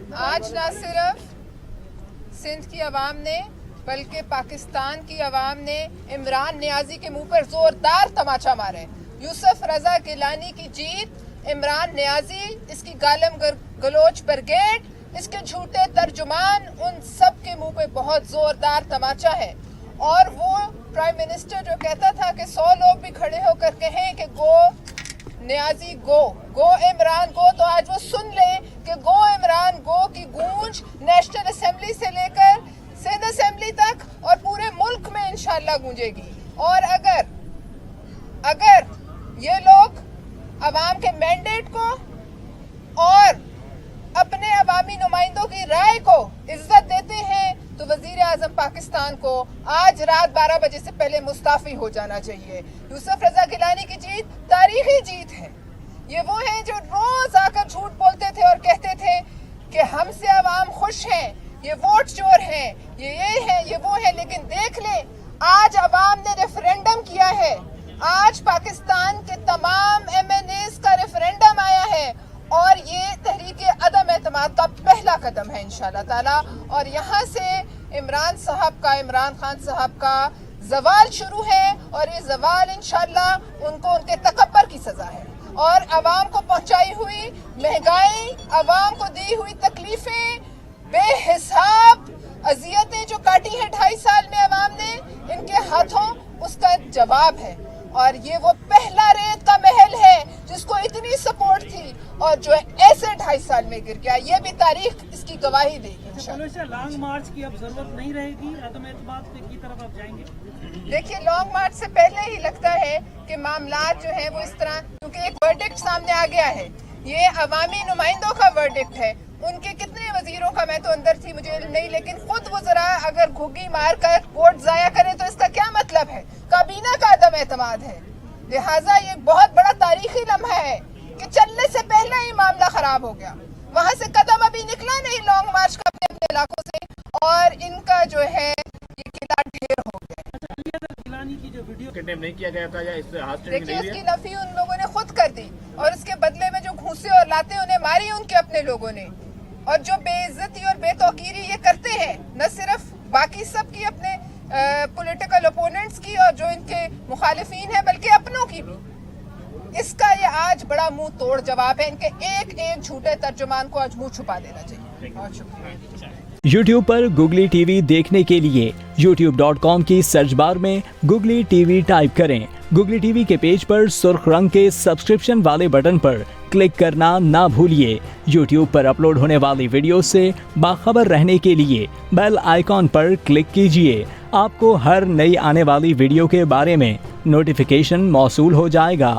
आज ना सिर्फ सिंध की आवाम ने बल्कि पाकिस्तान की आवाम ने इमरान नियाजी के मुंह पर जोरदार तमाचा मारे। यूसुफ रजा गिलानी की जीत, इमरान नियाजी, इसकी गालम गलोच ब्रिगेड, इसके झूठे तर्जुमान, उन सब के मुंह पे बहुत जोरदार तमाचा है। और वो प्राइम मिनिस्टर जो कहता था कि 100 लोग भी खड़े होकर कहें कि गो नियाजी गो, गो इमरान गो, तो आज वो सुन ले कि गो इमरान गो की गूंज नेशनल असेंबली से लेकर सिंध असेंबली तक और पूरे मुल्क में इंशाल्लाह गूंजेगी। और अगर ये लोग अवाम के मैंडेट को और अपने अवामी नुमाइंदों की राय को इज्जत देते हैं तो वजीर आजम पाकिस्तान को आज रात 12 बजे से पहले मुस्ताफी हो जाना चाहिए। यूसुफ रजा गिलानी की जीत तारीखी जीत है। ये वो हैं जो रोज आकर झूठ बोलते थे और कहते थे कि हमसे अवाम खुश हैं, ये वोट चोर हैं, ये है, ये वो है। लेकिन देख ले, आज अवाम ने रेफरेंडम किया है। आज पाकिस्तान के तमाम MNAs का रेफरेंडम आया है और ये तहरीक अदम एतमाद का पहला कदम है इंशाल्लाह ताला। और यहाँ से इमरान खान साहब का जवाल शुरू है और ये जवाल इंशाल्लाह उनको उनके तकब्बर की सजा है। और अवाम को पहुंचाई हुई महंगाई, अवाम को दी हुई तकलीफें, बेहिसाब अजियतें जो काटी हैं 2.5 साल में अवाम ने इनके हाथों, उसका जवाब है। और ये वो पहला रेत का महल है जिसको इतनी सपोर्ट थी और जो ऐसे 2.5 साल में गिर गया। ये भी तारीख इसकी गवाही देगी। लॉन्ग मार्च की अब जरूरत नहीं रहेगी, अदम एतमाद की तरफ आप जाएंगे? देखिए, लॉन्ग मार्च से पहले ही लगता है कि मामलात जो है वो इस तरह, क्योंकि एक वर्डिक्ट सामने आ गया है, ये अवामी नुमाइंदों का वर्डिक्ट है। उनके कितने वजीरों का मैं तो अंदर थी, मुझे इल्म नहीं, लेकिन खुद वो जरा अगर घुग्गी मार कर वोट जाया करे तो इसका क्या मतलब है? काबीना का अदम एतमाद है। लिहाजा ये बहुत बड़ा तारीखी लम्हा है कि चलने से पहले ही मामला खराब हो गया। वहां से कदम अभी निकला नहीं लॉन्ग मार्च का अपने अपने इलाकों से, और इनका जो है ये किला ढेर हो गया। की जो वीडियो किडनैप नहीं किया गया था या इससे देखिए, उसकी नफी उन लोगों ने खुद कर दी और उसके बदले में जो घूसे और लाते उन्हें मारी उनके अपने लोगों ने। और जो बेइज्जती और बेतौकीरी ये करते हैं, न सिर्फ बाकी सब की, अपने पॉलिटिकल ओपोनेंट्स की और जो इनके मुखालिफिन है, बल्कि अपनों की भी, इसका ये आज बड़ा मुंह तोड़ जवाब है। इनके एक एक झूठे तर्जुमान को आज मुंह छुपा देना चाहिए। बहुत शुक्रिया। YouTube पर Googly TV देखने के लिए youtube.com की सर्च बार में Googly TV टाइप करें। Googly TV के पेज पर सुर्ख रंग के सब्सक्रिप्शन वाले बटन पर क्लिक करना ना भूलिए। YouTube पर अपलोड होने वाली वीडियो से बाखबर रहने के लिए बेल आइकॉन पर क्लिक कीजिए। आपको हर नई आने वाली वीडियो के बारे में नोटिफिकेशन मौसूल हो जाएगा।